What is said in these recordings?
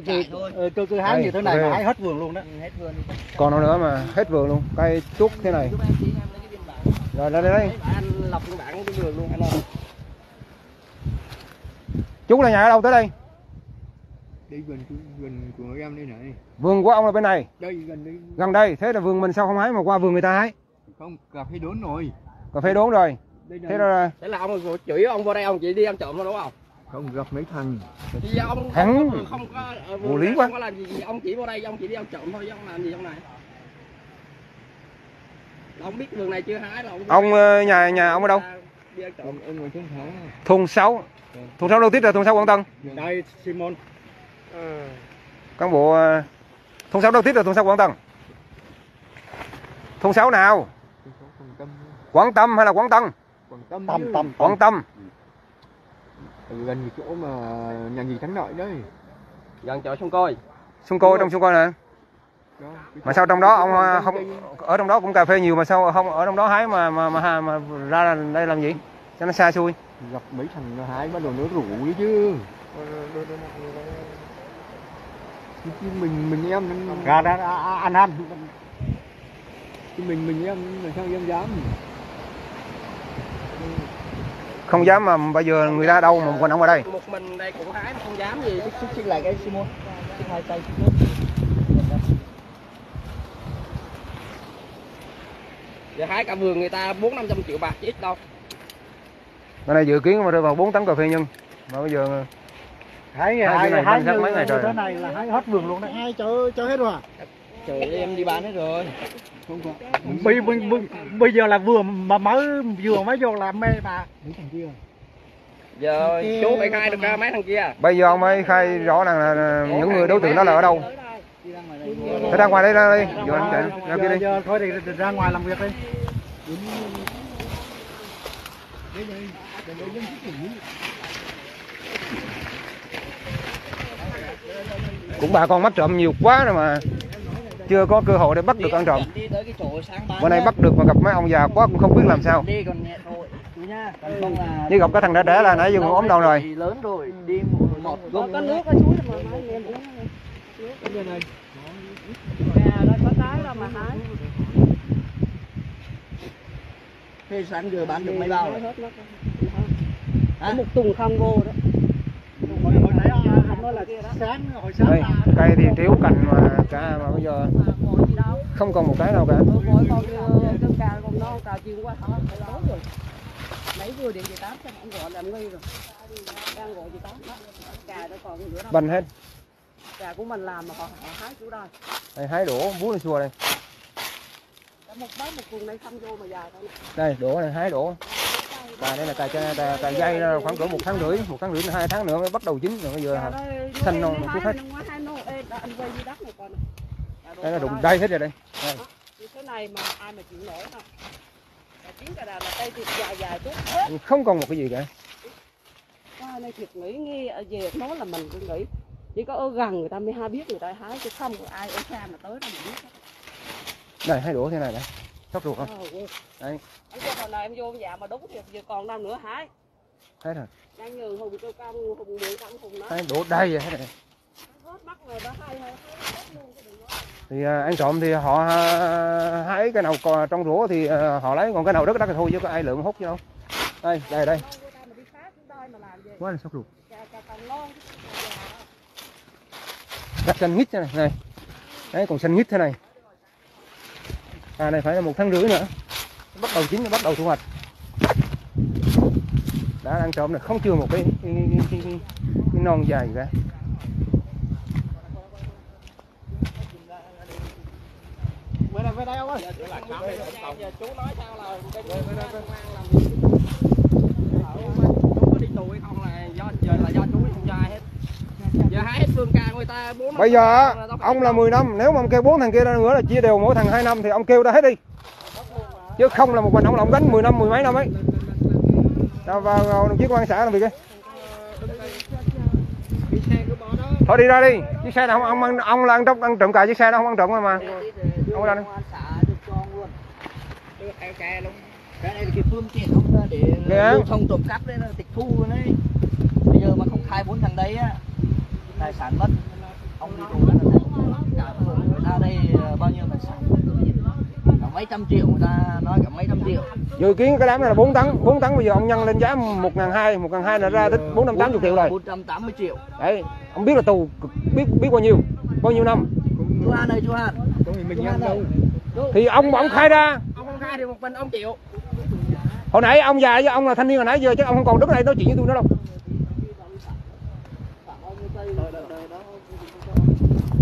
cứ hái như thế này là hái hết vườn luôn đó. Hết vườn. Còn đâu nữa mà hết vườn luôn, cây trúc thế này. Rồi đây. Anh lọc cái bản cái vườn luôn anh ơi. Chú là nhà ở đâu tới đây? Đi vườn của em đây này. Vườn của ông là bên này. Đây gần đây. Gần đây, thế là vườn mình sao không hái mà qua vườn người ta hái? Không, cà phê đốn rồi. Cà phê đốn rồi. Thế là ông chửi ông vô đây ông chỉ đi ăn trộm thôi đúng không? Không, gặp mấy thằng. Thì ông hắn không có vô lý quá. Không có làm gì, ông chỉ vô đây ông chỉ đi ăn trộm thôi chứ ông làm gì trong này. Ông biết vườn này chưa hái là ông nhà ông ở đâu? Đi ăn trộm. Ông ngồi trong hái. Thôn 6. Thôn 6 đâu tiếp là thôn 6 Quảng Tân. Đây Simon. Cán bộ thôn 6 đâu tiếp là thôn 6 Quảng Tân. Thôn 6 nào? Quảng Tâm hay là Quảng Tân? Quảng Tâm. Gần chỗ mà nhà nghỉ Thắng Lợi đấy. Gần chỗ sông Côi. Sông Côi, trong sông Côi nè. Mà sao trong đó ông không ở trong đó cũng cà phê nhiều mà sao không ở trong đó hái mà ra đây làm gì? Cho nó xa xui. Gặp mấy thằng hái bắt đầu nó rủ chứ. Mình em ra ăn mình em làm sao em dám. Không dám mà bây giờ người ta đâu mà còn ông ở đây. Một mình đây cũng hái mà không dám gì. Xích lại cái Simon. Xích hai tay xích. Giờ hái cả vườn người ta 400-500 triệu bạc chứ ít đâu. Cái này dự kiến mà rơi vào 4 tấn cà phê nhân. Mà bây giờ hái mấy ngày rồi. Thế này là hái hết vườn luôn đấy. Hái cho hết rồi à? Trời ơi, em đi bán hết rồi. Không có. Bây giờ là vừa mới vô làm mê mà. Mấy thằng kia. Giờ chú phải khai được mấy thằng kia. Bây giờ ông mới khai rõ ràng là những người đối tượng đó là ở đâu. Thế ra ngoài đây ra đi. Giờ thôi thì ra ngoài làm việc đi. Cũng bà con bắt trộm nhiều quá rồi mà chưa có cơ hội để bắt được ăn trộm. Bữa nay bắt được mà gặp mấy ông già quá cũng không biết làm sao. Như gặp cái thằng đã là nãy giờ còn ốm đầu rồi. Lớn rồi, đi một có nước ở suối mà mấy em uống. Đó có cái đâu mà hái. Thế sáng giờ bán được mấy bao rồi? Có một tuần không vô đó. Hồi nãy anh nói là hồi sáng đây, cây thì triếu cành mà cả mà bây giờ không còn một cái đâu cả. Con cà con non cà chiên quá hả? Phải tối rồi. Nãy vừa điện chị Tám cho ông gọi làm nghi rồi. Đang gọi chị Tám đó. Cà nó còn nữa đâu. Banh hết. Cà của mình làm mà họ hái chỗ đây. Đây hái đổ bú lên xua đây. Một bát một cuồng này không vô mà dài thôi. Đây đổ này hái đổ. Cà đây là cà dây khoảng cỡ 1 tháng rưỡi, 1 tháng rưỡi đến 2 tháng nữa mới bắt đầu chín rồi bây giờ xanh non chút hết. Đây nó đụng đây hết rồi đây. Cái này mà ai mà chịu nổi không? Chiến cà đà là cây thịt dài chút. Không còn một cái gì cả. Qua này thiệt nghĩ nghe về nói là mình cứ nghĩ chỉ có ở gần người ta mới biết người ta hái chứ không ai ở xa mà tới đâu mà biết. Này hái đổ thế này này. Sắp ruột không? Đây. Anh cho hồi này em vô dạ mà đúng thì giờ còn năm nữa hái. Hết rồi. Đang nhường hùng cơ công hùng mượn công hùng đó. Hái đổ đây vậy thế này. Hết bắt rồi đó hay luôn cái đừng nói. Thì ăn trộm thì họ hái cái nào còn trong rổ thì họ lấy, còn cái nào đất thì thôi chứ có ai lượm hút chứ đâu. Đây. Quá là sắp ruột. Cắt xanh nhít thế này. Đấy còn xanh nhít thế này. Này phải là 1 tháng rưỡi nữa. Bắt đầu chín, bắt đầu thu hoạch. Đã ăn trộm này không chưa một cái non dài gì cả. Về đây ông ơi. Chú nói sao là chú có đi tù hay không là do chú không cho ai hết. Giờ hái hết phương ca người ta 4 năm. Bây giờ ông là 10 năm, nếu mà ông kêu 4 thằng kia ra nữa là chia đều mỗi thằng 2 năm thì ông kêu ra hết đi. Chứ không là một mình ông là ông gánh 10 năm, 10 mấy năm ấy. Nào vào đồng chí công an xã làm việc đi. Thôi đi ra đi, chiếc xe nào ông là ăn trộm cà, chiếc xe nó không ăn trộm mà. Ông ra đi. Cái này là cái phương tiện ông để lưu thông trộm cắp đấy là tịch thu đấy. Bây giờ mà không khai 4 thằng đấy á, tài sản mất. ông đi tù cả người ta đây bao nhiêu tài sản, cả mấy trăm triệu, người ta nói cả mấy trăm triệu. Dự kiến cái đám này là 4 tấn bây giờ ông nhân lên giá 1.200 là ra tới 480 triệu rồi. 480 triệu. Đấy, ông biết là tù biết bao nhiêu năm. Chú Han đây, chú Han. Mình nhân đâu. Thì ông khai ra. Ông không khai thì một mình ông chịu. Hồi nãy ông già với ông là thanh niên hồi nãy giờ chứ ông không còn đứng đây nói chuyện với tôi nữa đâu.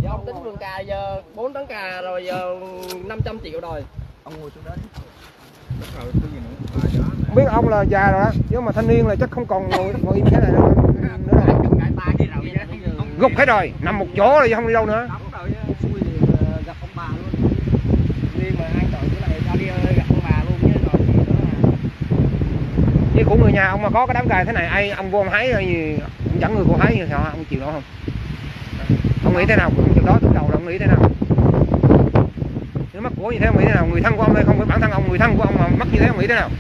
Giờ ông tính vườn cà giờ 4 tấn cà rồi giờ 500 triệu rồi. Ông ngồi xuống đó đi. Không biết ông là già rồi đó, chứ mà thanh niên là chắc không còn ngồi im thế này nữa rồi. Gục hết rồi, nằm một chỗ rồi không đi đâu nữa. Gặp ông bà luôn. Riêng mà anh chọn cái này tao đi gặp ông bà luôn chứ rồi gì nữa mà. Với của người nhà ông mà có cái đám cày thế này, ai ông vô ông hái hay gì, ông dẫn người vô hái thì sao ông chịu đó không? Ông nghĩ thế nào? Ông chịu đó từ đầu là ông nghĩ thế nào? Nếu mắc của như thế ông nghĩ thế nào? Người thân của ông hay không phải bản thân ông, người thân của ông mà mắc như thế ông nghĩ thế nào?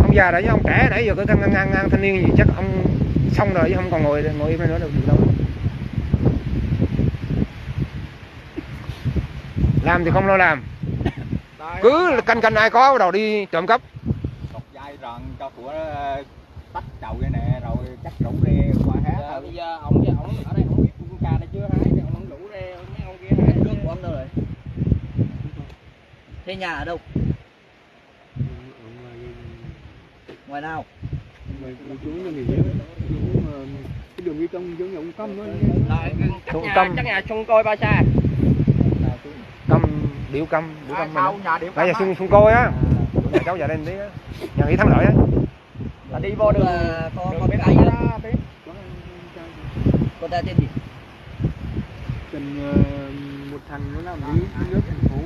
Ông già đấy với ông trẻ nãy giờ cái thân ngang thanh niên gì chắc ông xong rồi chứ không còn ngồi im nữa được đâu. Làm thì không lo làm, cứ canh ai có bắt đầu đi trộm cắp. Cọc dây rần cho của tách đầu cái nè rồi chắc rủ rê qua hát. Bây giờ ông ở đây không biết con cà này chưa hái thì ông không rủ rê mấy ông kia hái trước của ông đâu rồi. Thế nhà ở đâu? Ngoài nào? Cái đường đi công giống như ông Câm á. Chắc nhà Xuân Côi Ba Sa. Câm điệu câm mình nãy giờ xuân coi á, nhà cháu giờ lên tí á, nhà nghỉ Thắng Lợi á, là đi vô đường con bên tay á. Con ta tên gì? Tên một thằng nó làm lý nước thành phố.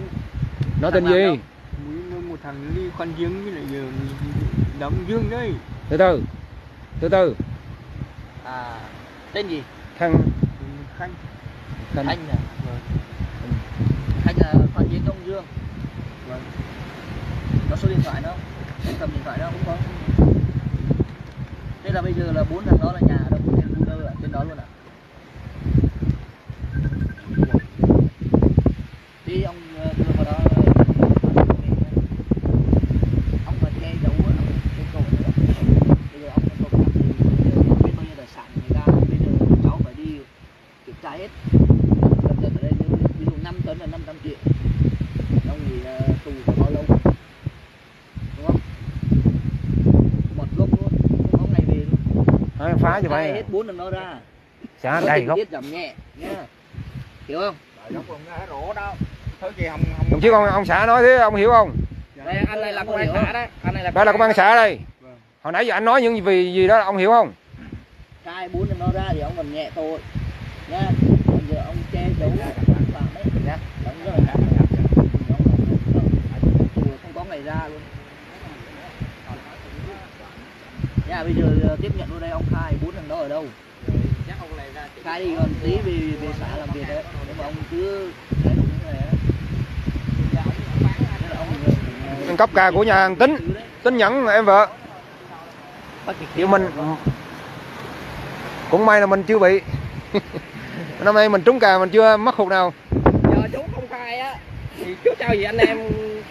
nó tên gì? Một thằng nó đi khoan giếng với lại giờ đóng dương đấy. Từ từ. Tên gì? Khanh à? Khanh là khoan giếng Đông Dương. Vâng. Có số điện thoại đâu? Em cầm điện thoại đâu cũng có. Thế là bây giờ là 4 thằng đó là nhà ở đâu? Trên khu ở trên đó luôn ạ. Đi ông đưa vào đó. Ông mà che giấu ở trên cầu nữa. Bây giờ ông có cầu biết bao nhiêu tài sản người ta, bây giờ cháu phải đi kiểm tra hết. Ở đây ví dụ 5 tấn là 500 triệu. Ông nghĩ là tù có bao lâu? Đúng không? Một gốc luôn, không có ngày về luôn. phá cho mày hết 4 lần nó ra. xả đầy gốc. Tiết giảm nhẹ nhá. Hiểu không? Gốc không có rổ đâu. Thôi gì không Đồng chí ông xã nói thế ông hiểu không? Đây anh này là công an xã đấy. Anh này là đây là công an xã đây. Hồi nãy giờ anh nói những gì đó ông hiểu không? Khai 4 lần nó ra thì ông còn nhẹ tội nha. Còn giờ ông che giấu phạm đấy nhá. Đúng rồi. Không có ngày ra luôn. Nhà bây giờ tiếp nhận luôn đây, ông khai 4 thằng đó ở đâu? Khai đi còn tí về xã làm việc đấy. Nhưng mà ông cứ đấy đúng rồi đấy. Ăn cắp cà của nhà hàng tính nhẫn em vợ. Thì mình cũng may là mình chưa bị. Năm nay mình trúng cà mình chưa mắc hụt nào. Giờ chú không khai á thì trước sau gì anh em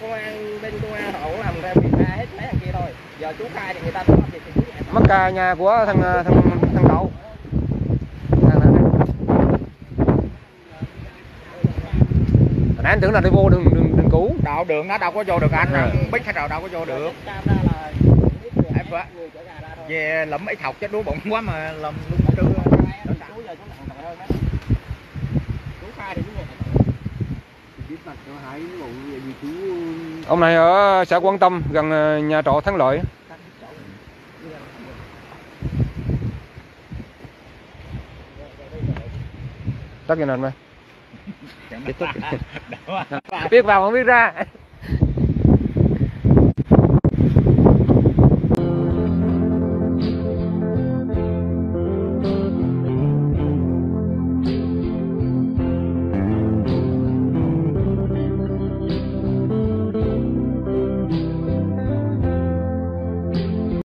công an bên công an họ cũng làm ra việc ra hết mấy thằng kia thôi. Giờ chú khai thì người ta làm việc thì chú nhẹ. Mắc cà nhà của thằng cậu. Nãy anh tưởng là đi vô đường cũ. Đạo đường nó đâu có vô được anh, biết hết rồi đâu có vô được. Em vợ về lẫm ít học chết đuối bụng quá mà làm luôn trưa. Ông này ở xã Quang Tâm gần nhà trọ Thắng Lợi. Tắt cái nền mày. Biết vào không biết ra.